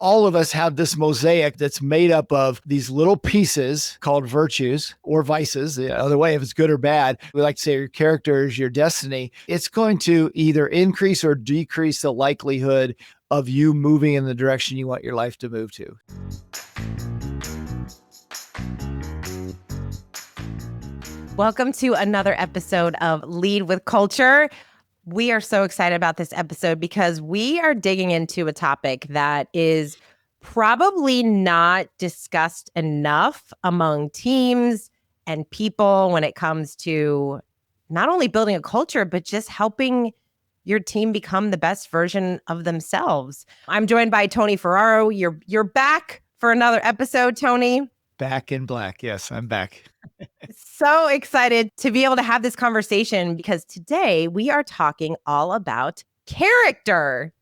all of us have this mosaic that's made up of these little pieces called virtues or vices. The other way, if it's good or bad, we like to say your character is your destiny. It's going to either increase or decrease the likelihood of you moving in the direction you want your life to move to. Welcome to another episode of Lead with Culture. We are so excited about this episode because we are digging into a topic that is probably not discussed enough among teams and people when it comes to not only building a culture, but just helping your team become the best version of themselves. I'm joined by Tony Ferraro. You're back for another episode, Tony. Back in black. Yes, I'm back. So excited to be able to have this conversation because today we are talking all about character.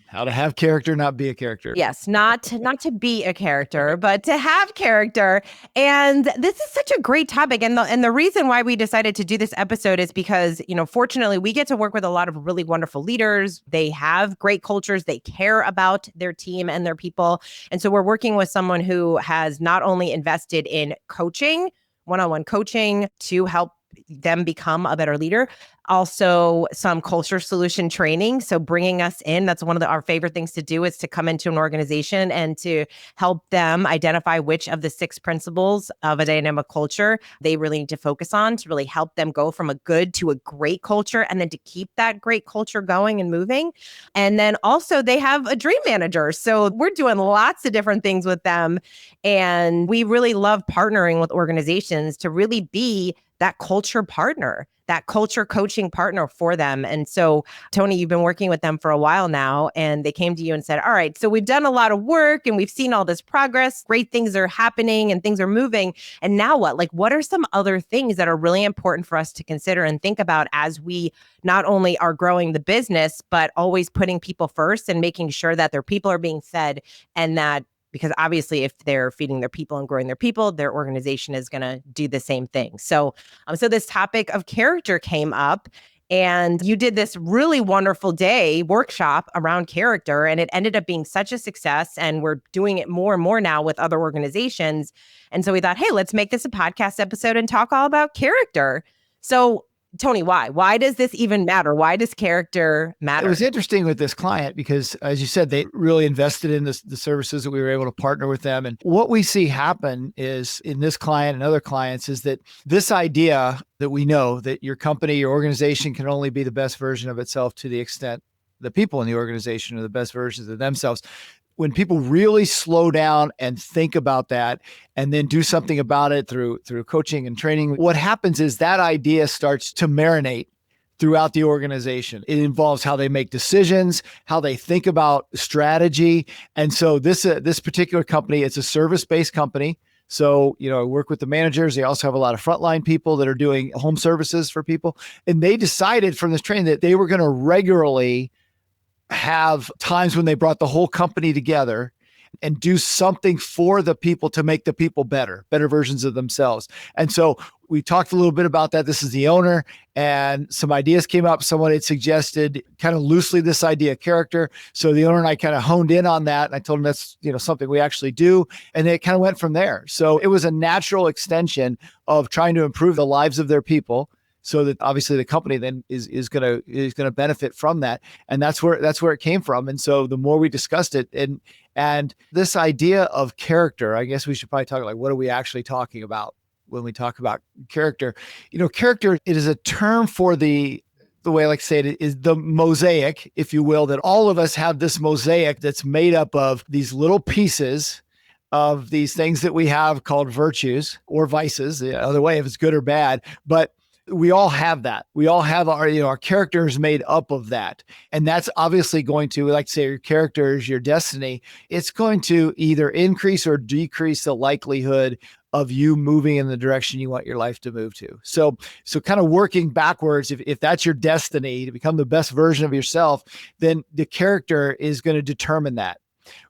How to have character, not be a character. Yes, not to be a character, but to have character. And this is such a great topic. And the reason why we decided to do this episode is because, fortunately, we get to work with a lot of really wonderful leaders. They have great cultures. They care about their team and their people. And so we're working with someone who has not only invested in coaching, one-on-one coaching to help them become a better leader. Also, some culture solution training. So bringing us in, that's one of our favorite things to do is to come into an organization and to help them identify which of the 6 principles of a dynamic culture they really need to focus on to really help them go from a good to a great culture and then to keep that great culture going and moving. And then also they have a dream manager. So we're doing lots of different things with them. And we really love partnering with organizations to really be that culture partner, that culture coaching partner for them. And so, Tony, you've been working with them for a while now, and they came to you and said, all right, so we've done a lot of work and we've seen all this progress. Great things are happening and things are moving. And now what? Like, what are some other things that are really important for us to consider and think about as we not only are growing the business, but always putting people first and making sure that their people are being fed and that because obviously, if they're feeding their people and growing their people, their organization is going to do the same thing. So this topic of character came up, and you did this really wonderful day workshop around character, and it ended up being such a success. And we're doing it more and more now with other organizations. And so we thought, hey, let's make this a podcast episode and talk all about character. So Tony, why? Why does this even matter? Why does character matter? It was interesting with this client because, as you said, they really invested in the services that we were able to partner with them. And what we see happen is in this client and other clients is that this idea that we know that your company, your organization can only be the best version of itself to the extent the people in the organization are the best versions of themselves. When people really slow down and think about that and then do something about it through coaching and training, what happens is that idea starts to marinate throughout the organization. It involves how they make decisions, how they think about strategy. And so this particular company, it's a service-based company. So, I work with the managers. They also have a lot of frontline people that are doing home services for people. And they decided from this training that they were going to regularly have times when they brought the whole company together and do something for the people to make the people better versions of themselves. And so we talked a little bit about that. This is the owner, and some ideas came up. Someone had suggested kind of loosely this idea of character. So the owner and I kind of honed in on that. And I told him that's, something we actually do. And it kind of went from there. So it was a natural extension of trying to improve the lives of their people, so that obviously the company then is gonna benefit from that, and that's where it came from. And so the more we discussed it, and this idea of character, I guess we should probably talk like what are we actually talking about when we talk about character? Character, it is a term for the way I like to say it is the mosaic, if you will, that all of us have this mosaic that's made up of these little pieces of these things that we have called virtues or vices. The other way, if it's good or bad, but we all have that. We all have our character is made up of that. And that's obviously going to, we like to say your character is your destiny. It's going to either increase or decrease the likelihood of you moving in the direction you want your life to move to. So kind of working backwards, if that's your destiny to become the best version of yourself, then the character is going to determine that.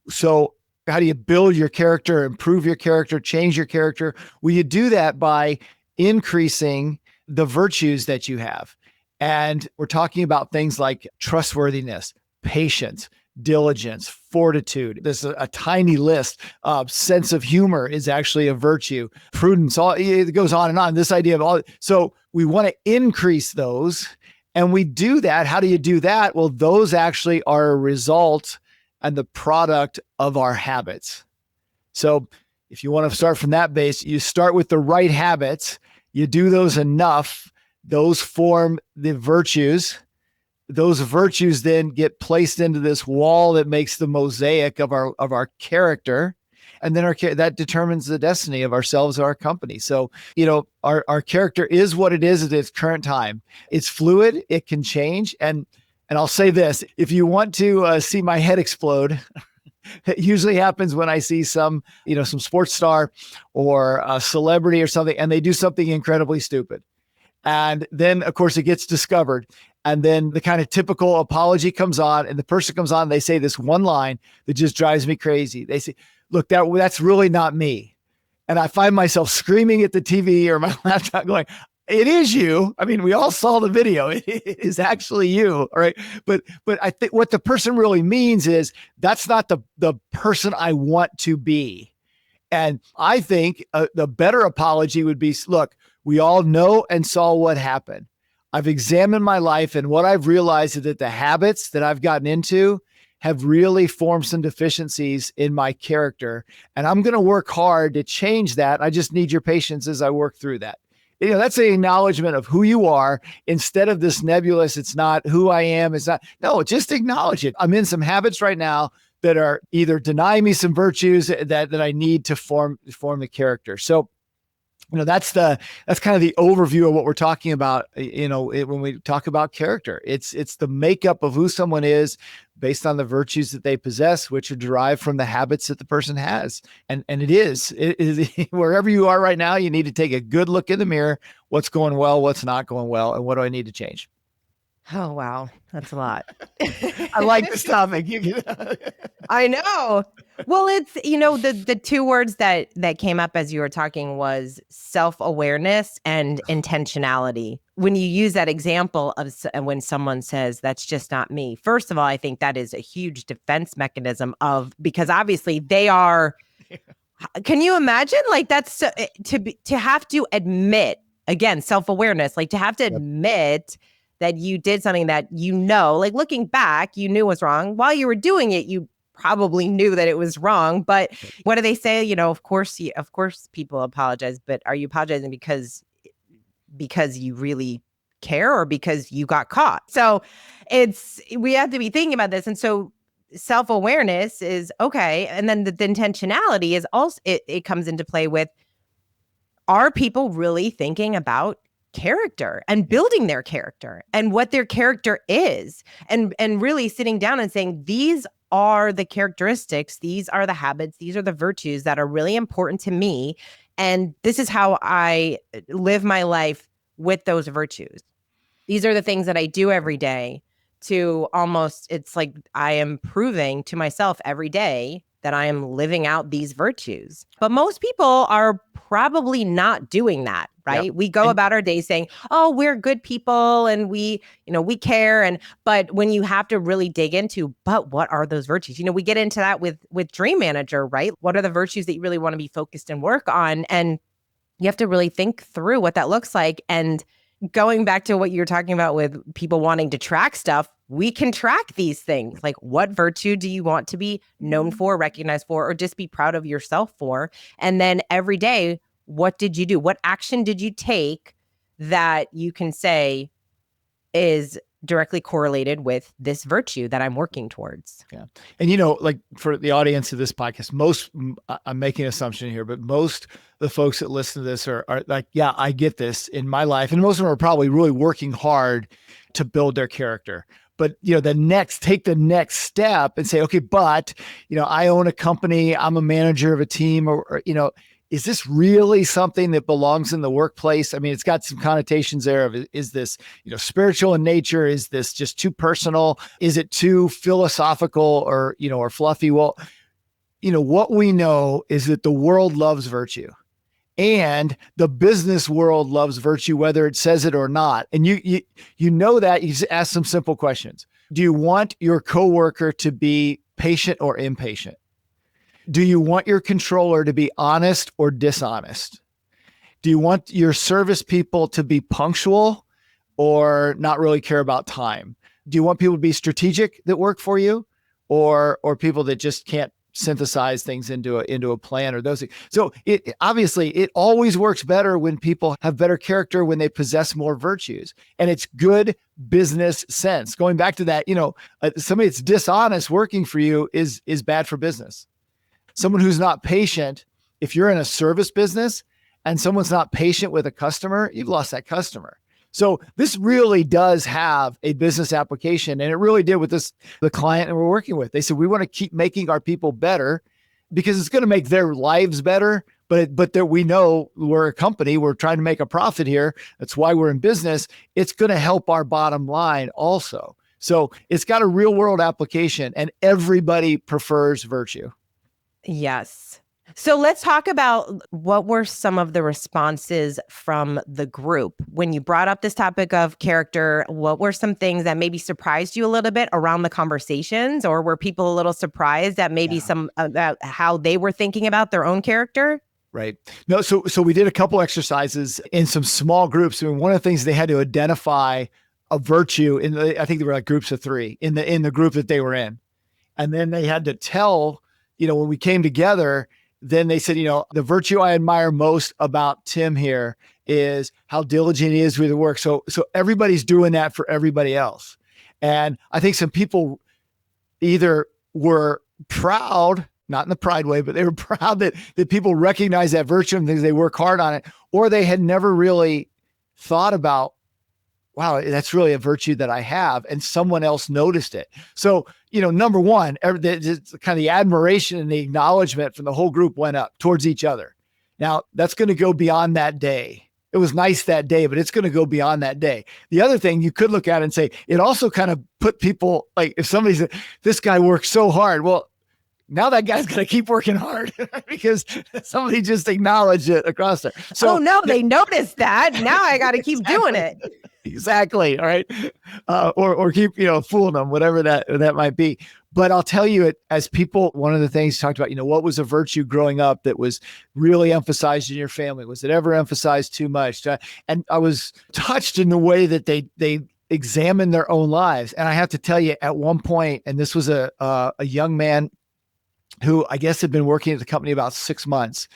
So how do you build your character, improve your character, change your character? Well, you do that by increasing the virtues that you have. And we're talking about things like trustworthiness, patience, diligence, fortitude. There's a tiny list. Sense of humor is actually a virtue. Prudence, all it goes on and on. This idea of all. So we want to increase those. And we do that. How do you do that? Well, those actually are a result and the product of our habits. So if you want to start from that base, you start with the right habits. You do those enough. Those form the virtues. Those virtues then get placed into this wall that makes the mosaic of our character. And then that determines the destiny of ourselves or our company. So, our character is what it is at its current time. It's fluid. It can change. And I'll say this, if you want to see my head explode, it usually happens when I see some sports star or a celebrity or something, and they do something incredibly stupid. And then, of course, it gets discovered. And then the kind of typical apology comes on, and the person comes on, and they say this one line that just drives me crazy. They say, look, that's really not me. And I find myself screaming at the TV or my laptop going, it is you. I mean, we all saw the video. It is actually you. All right. But I think what the person really means is that's not the person I want to be. And I think the better apology would be, look, we all know and saw what happened. I've examined my life, and what I've realized is that the habits that I've gotten into have really formed some deficiencies in my character. And I'm going to work hard to change that. I just need your patience as I work through that. That's an acknowledgement of who you are instead of this nebulous, it's not who I am. It's not, no, just acknowledge it. I'm in some habits right now that are either denying me some virtues that I need to form the character. So, that's kind of the overview of what we're talking about. When we talk about character, it's the makeup of who someone is based on the virtues that they possess, which are derived from the habits that the person has. And it is wherever you are right now, you need to take a good look in the mirror. What's going well, what's not going well, and what do I need to change? Oh, wow. That's a lot. I like this topic. I know. Well, it's, the two words that came up as you were talking was self-awareness and intentionality. When you use that example of when someone says, that's just not me. First of all, I think that is a huge defense mechanism because obviously they are, can you imagine? Like that's to have to admit, again, self-awareness, like to have to admit that you did something that, like looking back, you knew was wrong. While you were doing it, you probably knew that it was wrong. But what do they say? Of course people apologize, but are you apologizing because you really care or because you got caught? So we have to be thinking about this. And so self-awareness is okay. And then the intentionality is also, it comes into play with, are people really thinking about character and building their character and what their character is, and really sitting down and saying, these are the characteristics, these are the habits, these are the virtues that are really important to me, and this is how I live my life with those virtues. These are the things that I do every day to it's like I am proving to myself every day that I am living out these virtues. But most people are probably not doing that, right? Yep. We go about our day saying, oh, we're good people and we care. But when you have to really dig into, but what are those virtues? We get into that with Dream Manager, right? What are the virtues that you really want to be focused and work on? And you have to really think through what that looks like. And going back to what you're talking about with people wanting to track stuff, we can track these things. Like, what virtue do you want to be known for, recognized for, or just be proud of yourself for? And then every day, what did you do? What action did you take that you can say is directly correlated with this virtue that I'm working towards? Yeah. And, like for the audience of this podcast, I'm making an assumption here, but most of the folks that listen to this are like, yeah, I get this in my life. And most of them are probably really working hard to build their character. But, take the next step and say, okay, but, I own a company, I'm a manager of a team, or is this really something that belongs in the workplace? I mean, it's got some connotations there of, is this, spiritual in nature? Is this just too personal? Is it too philosophical or fluffy? Well, what we know is that the world loves virtue. And the business world loves virtue, whether it says it or not. And you know that, you just ask some simple questions. Do you want your coworker to be patient or impatient? Do you want your controller to be honest or dishonest? Do you want your service people to be punctual or not really care about time? Do you want people to be strategic that work for you, or people that just can't synthesize things into a plan, or those things? So it obviously it always works better when people have better character, when they possess more virtues, and it's good business sense. Going back to that, somebody that's dishonest working for you is bad for business. Someone who's not patient, if you're in a service business and someone's not patient with a customer, you've lost that customer. So this really does have a business application, and it really did with the client that we're working with. They said, we want to keep making our people better because it's going to make their lives better. But that we know we're a company, we're trying to make a profit here. That's why we're in business. It's going to help our bottom line also. So it's got a real world application, and everybody prefers virtue. Yes. So let's talk about what were some of the responses from the group when you brought up this topic of character. What were some things that maybe surprised you a little bit around the conversations, or were people a little surprised at maybe some about how they were thinking about their own character? Right. No, so we did a couple exercises in some small groups. I mean, one of the things they had to identify a virtue I think there were like groups of 3 in the group that they were in. And then they had to tell, when we came together, then they said, the virtue I admire most about Tim here is how diligent he is with the work. So everybody's doing that for everybody else. And I think some people either were proud, not in the pride way, but they were proud that people recognize that virtue and they work hard on it, or they had never really thought about, wow, that's really a virtue that I have, and someone else noticed it. So, number one, kind of the admiration and the acknowledgement from the whole group went up towards each other. Now, that's going to go beyond that day. It was nice that day, but it's going to go beyond that day. The other thing you could look at and say, it also kind of put people, like if somebody said, this guy works so hard, well, now that guy's going to keep working hard because somebody just acknowledged it across there. So, they noticed that. Now I got to keep doing it. Exactly. All right. Or keep, fooling them, whatever that might be. But I'll tell you, as people, one of the things you talked about, what was a virtue growing up that was really emphasized in your family? Was it ever emphasized too much? And I was touched in the way that they examined their own lives. And I have to tell you, at one point, and this was a young man who I guess had been working at the company about 6 months.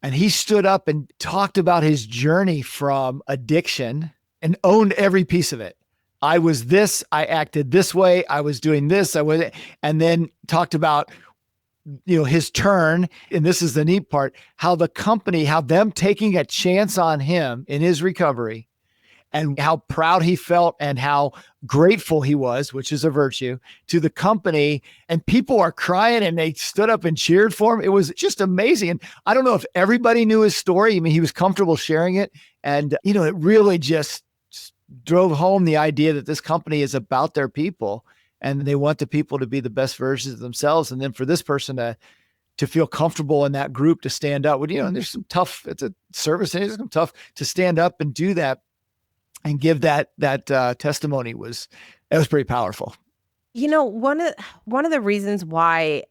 And he stood up and talked about his journey from addiction and owned every piece of it. I was this, I acted this way, I was doing this, and then talked about, his turn. And this is the neat part, how them taking a chance on him in his recovery, and how proud he felt and how grateful he was, which is a virtue, to the company. And people are crying and they stood up and cheered for him. It was just amazing. And I don't know if everybody knew his story. I mean, he was comfortable sharing it. And, it really just drove home the idea that this company is about their people and they want the people to be the best versions of themselves. And then for this person to feel comfortable in that group, to stand up, and there's some tough, it's a service, and it's tough to stand up and do that and give that testimony it was pretty powerful. One of the reasons why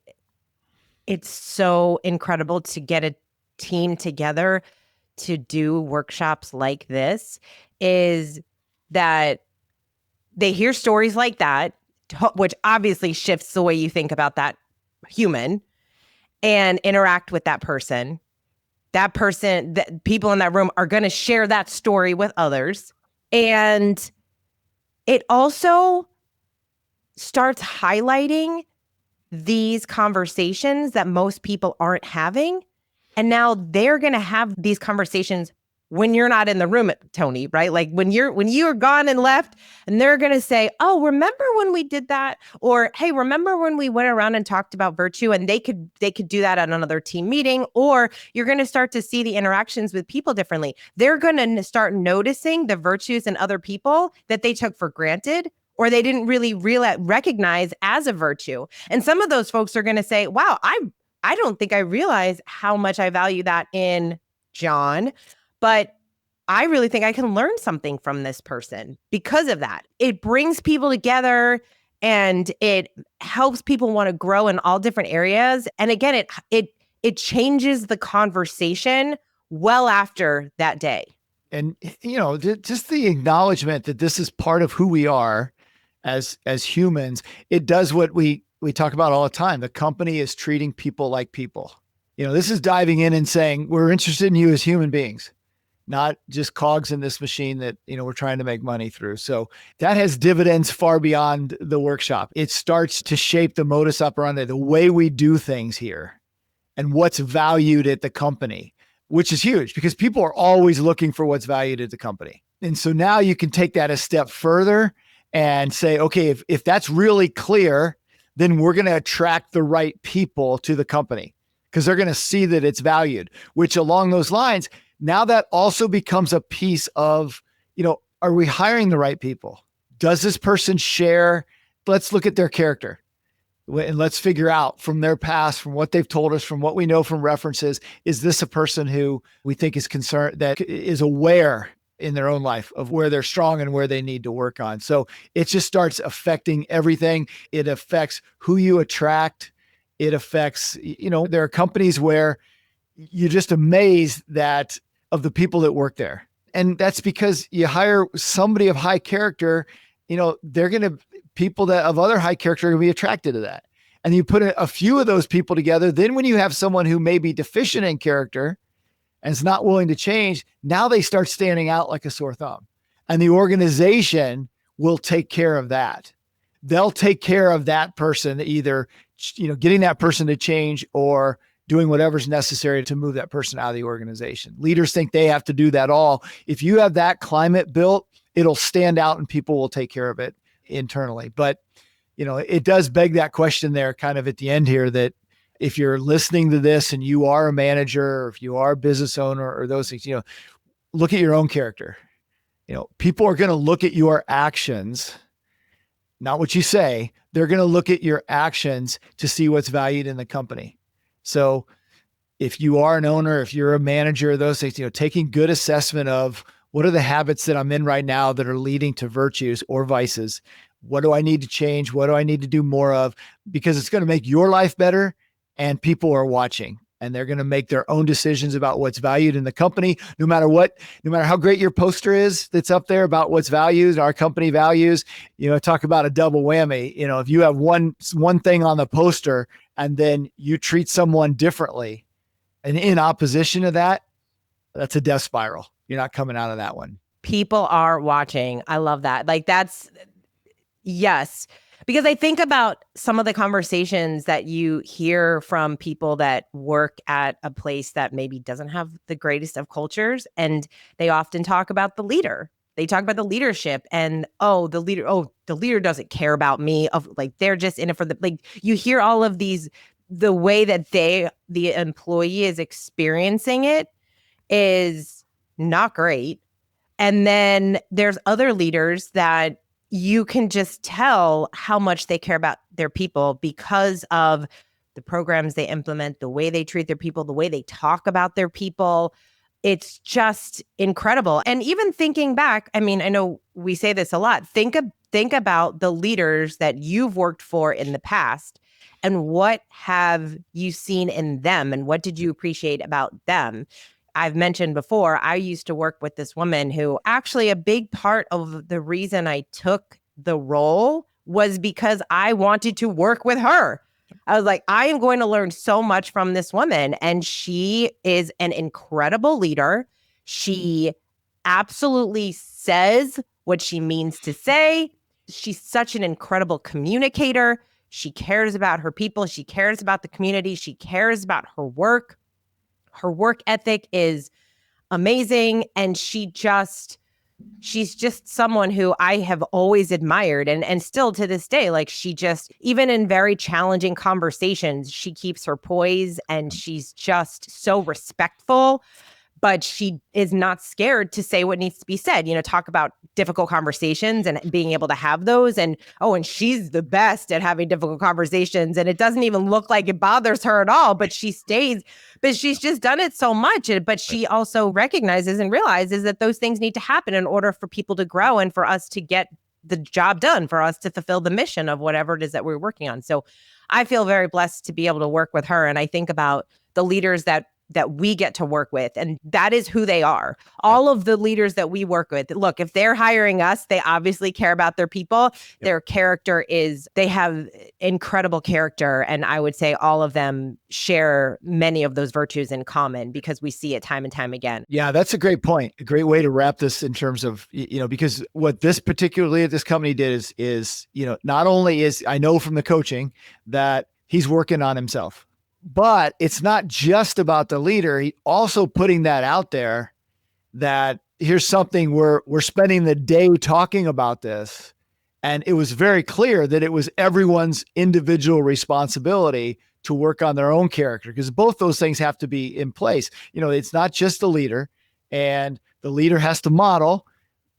it's so incredible to get a team together to do workshops like this is that they hear stories like that, which obviously shifts the way you think about that human, and interact with that person. That person, people in that room are going to share that story with others. And it also starts highlighting these conversations that most people aren't having. And now they're going to have these conversations when you're not in the room, Tony, right? Like when you're gone and left, and they're going to say, oh, remember when we did that? Or, hey, remember when we went around and talked about virtue? And they could do that at another team meeting. Or you're going to start to see the interactions with people differently. They're going to start noticing the virtues in other people that they took for granted, or they didn't really recognize as a virtue. And some of those folks are going to say, wow, I don't think I realize how much I value that in John, but I really think I can learn something from this person because of that. It brings people together, and it helps people want to grow in all different areas. And again, it changes the conversation well after that day. And, just the acknowledgement that this is part of who we are as humans, it does what we talk about all the time. The company is treating people like people. This is diving in and saying, we're interested in you as human beings, not just cogs in this machine that, we're trying to make money through. So that has dividends far beyond the workshop. It starts to shape the modus operandi, the way we do things here and what's valued at the company, which is huge because people are always looking for what's valued at the company. And so now you can take that a step further and say, okay, if that's really clear, then we're going to attract the right people to the company because they're going to see that it's valued, which along those lines, now that also becomes a piece of, are we hiring the right people? Does this person share? Let's look at their character and let's figure out from their past, from what they've told us, from what we know from references, is this a person who we think is concerned, that is aware in their own life of where they're strong and where they need to work on? So it just starts affecting everything. It affects who you attract. It affects, there are companies where you're just amazed that of the people that work there. And that's because you hire somebody of high character, people that of other high character are going to be attracted to that. And you put a few of those people together. Then when you have someone who may be deficient in character and is not willing to change, now they start standing out like a sore thumb. And the organization will take care of that. They'll take care of that person, either, getting that person to change or doing whatever's necessary to move that person out of the organization. Leaders think they have to do that all. If you have that climate built, it'll stand out and people will take care of it internally. But, it does beg that question there kind of at the end here, that if you're listening to this and you are a manager, or if you are a business owner or those things, look at your own character. People are going to look at your actions, not what you say. They're going to look at your actions to see what's valued in the company. So if you are an owner, if you're a manager, those things, taking good assessment of what are the habits that I'm in right now that are leading to virtues or vices? What do I need to change? What do I need to do more of? Because it's going to make your life better and people are watching and they're going to make their own decisions about what's valued in the company, no matter how great your poster is that's up there about what's valued, our company values, talk about a double whammy. If you have one thing on the poster and then you treat someone differently and in opposition to that, that's a death spiral. You're not coming out of that one. People are watching. I love that. Yes. Because I think about some of the conversations that you hear from people that work at a place that maybe doesn't have the greatest of cultures. And they often talk about the leader. They talk about the leadership and, the leader doesn't care about me. They're just in it for you hear all of these, the way that the employee is experiencing it is not great. And then there's other leaders that you can just tell how much they care about their people because of the programs they implement, the way they treat their people, the way they talk about their people. It's just incredible. And even thinking back, I know we say this a lot. Think about the leaders that you've worked for in the past and what have you seen in them and what did you appreciate about them? I've mentioned before, I used to work with this woman who actually a big part of the reason I took the role was because I wanted to work with her. I was like, I am going to learn so much from this woman. And she is an incredible leader. She absolutely says what she means to say. She's such an incredible communicator. She cares about her people. She cares about the community. She cares about her work. Her work ethic is amazing. And she's just someone who I have always admired and still to this day, she just, even in very challenging conversations, she keeps her poise and she's just so respectful, but she is not scared to say what needs to be said, talk about difficult conversations and being able to have those. And she's the best at having difficult conversations. And it doesn't even look like it bothers her at all, but she stays, but she's just done it so much. But she also recognizes and realizes that those things need to happen in order for people to grow and for us to get the job done, for us to fulfill the mission of whatever it is that we're working on. So I feel very blessed to be able to work with her. And I think about the leaders that we get to work with, and that is who they are. All of the leaders that we work with, look, if they're hiring us, they obviously care about their people. Their character they have incredible character. And I would say all of them share many of those virtues in common, because we see it time and time again. Yeah, that's a great point. A great way to wrap this in terms of, because what this particular leader at this company did is, not only is, I know from the coaching that he's working on himself, but it's not just about the leader. He also putting that out there that here's something we're spending the day talking about this. And it was very clear that it was everyone's individual responsibility to work on their own character, because both those things have to be in place. It's not just the leader, and the leader has to model,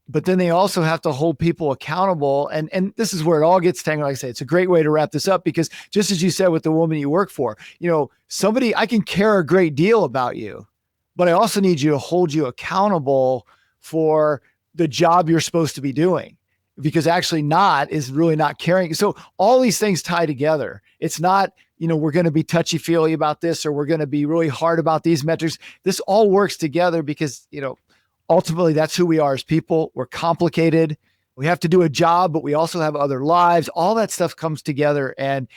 but then they also have to hold people accountable. And this is where it all gets tangled. Like I say, it's a great way to wrap this up, because just as you said with the woman you work for, I can care a great deal about you, but I also need you to hold you accountable for the job you're supposed to be doing, because actually not is really not caring. So all these things tie together. It's not, we're going to be touchy-feely about this, or we're going to be really hard about these metrics. This all works together because, ultimately, that's who we are as people. We're complicated. We have to do a job, but we also have other lives. All that stuff comes together. And,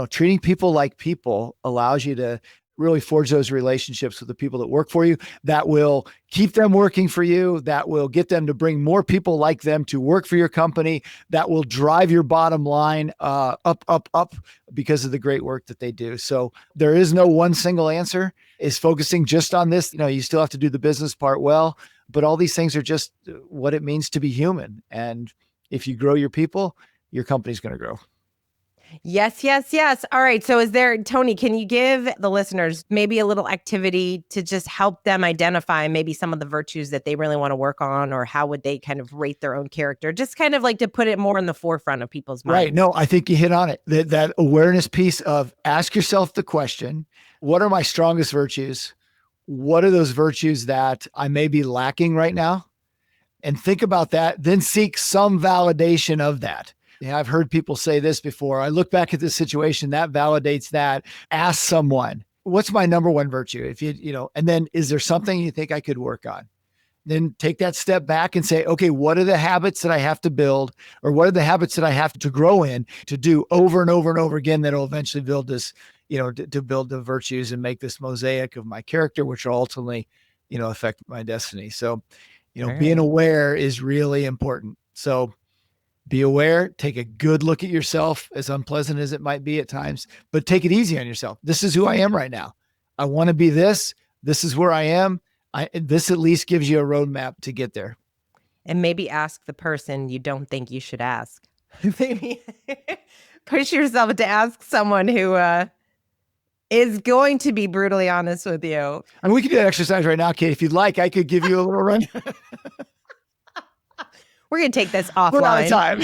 treating people like people allows you to really forge those relationships with the people that work for you, that will keep them working for you, that will get them to bring more people like them to work for your company, that will drive your bottom line up because of the great work that they do. So there is no one single answer. Is focusing just on this. You still have to do the business part well, but all these things are just what it means to be human. And if you grow your people, your company's going to grow. Yes, yes, yes. All right. So Tony, can you give the listeners maybe a little activity to just help them identify maybe some of the virtues that they really want to work on, or how would they kind of rate their own character? Just kind of like to put it more in the forefront of people's minds. Right. No, I think you hit on it. That awareness piece of ask yourself the question, what are my strongest virtues? What are those virtues that I may be lacking right now? And think about that, then seek some validation of that. Yeah, I've heard people say this before. I look back at this situation, that validates that. Ask someone, what's my number one virtue? If and then is there something you think I could work on? Then take that step back and say, okay, what are the habits that I have to build, or what are the habits that I have to grow in to do over and over and over again that'll eventually build this, to build the virtues and make this mosaic of my character, which will ultimately, affect my destiny. So, being aware is really important. So be aware, take a good look at yourself, as unpleasant as it might be at times, but take it easy on yourself. This is who I am right now. I want to be this. This is where I am. This at least gives you a roadmap to get there. And maybe ask the person you don't think you should ask. Maybe push yourself to ask someone who is going to be brutally honest with you. And we can do that exercise right now, Kate. If you'd like, I could give you a little run. We're going to take this offline. We're out of time.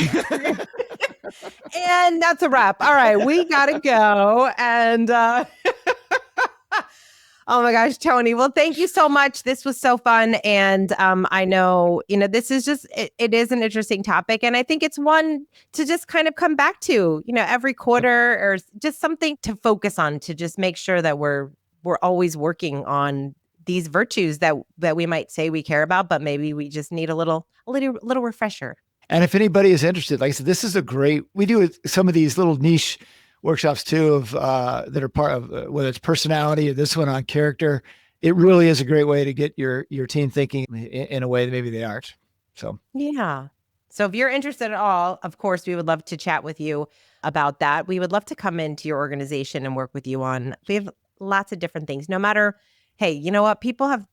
And that's a wrap. All right, we got to go. And oh my gosh, Tony. Well, thank you so much. This was so fun. And I know, this is just, it is an interesting topic. And I think it's one to just kind of come back to, every quarter, or just something to focus on, to just make sure that we're always working on these virtues that we might say we care about, but maybe we just need a little refresher. And if anybody is interested, like I said, this is we do some of these little niche workshops too, of that are part of whether it's personality or this one on character. It really is a great way to get your team thinking in a way that maybe they aren't. So yeah. So if you're interested at all, of course, we would love to chat with you about that. We would love to come into your organization and work with you on. We have lots of different things. No matter, hey, you know what? People have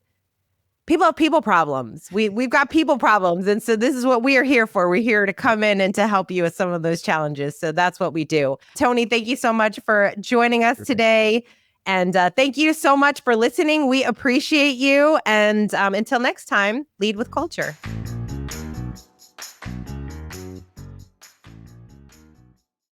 people problems. We've got people problems. And so this is what we are here for. We're here to come in and to help you with some of those challenges. So that's what we do. Tony, thank you so much for joining us today. And thank you so much for listening. We appreciate you. And until next time, lead with culture.